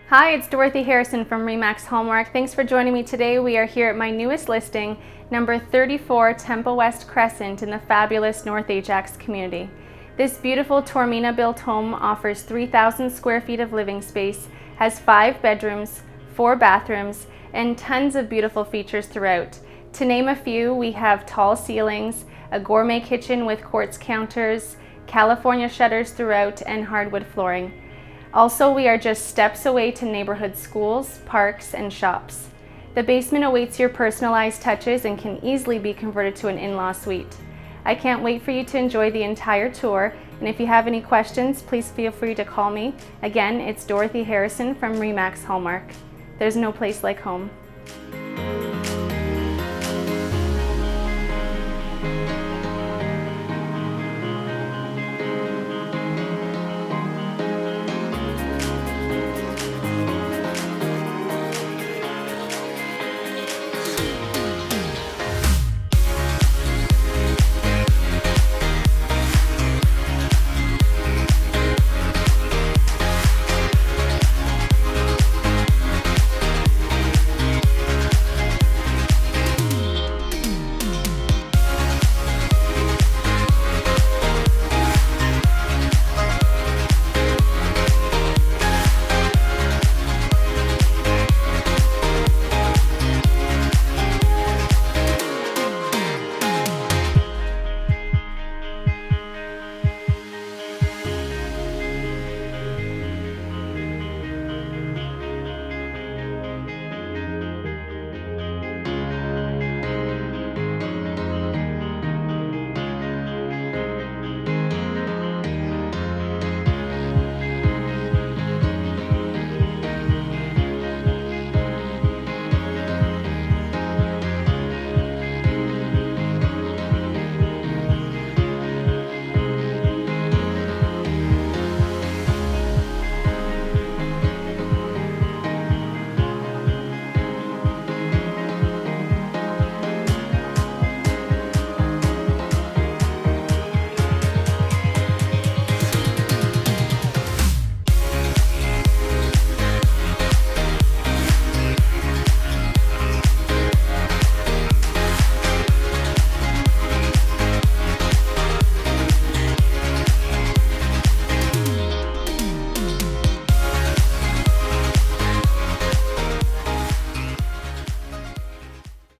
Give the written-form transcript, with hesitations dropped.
Hi, it's Dorothy Harrison from Remax Hallmark. Thanks for joining me today. We are here at my newest listing, number 34 Temple West Crescent in the fabulous North Ajax community. This beautiful Tormina built home offers 3,000 square feet of living space, has 5 bedrooms, 4 bathrooms, and tons of beautiful features throughout. To name a few, we have tall ceilings, a gourmet kitchen with quartz counters, California shutters throughout, and hardwood flooring. Also, we are just steps away to neighborhood schools, parks, and shops. The basement awaits your personalized touches and can easily be converted to an in-law suite. I can't wait for you to enjoy the entire tour, and if you have any questions, please feel free to call me. Again, it's Dorothy Harrison from Remax Hallmark. There's no place like home.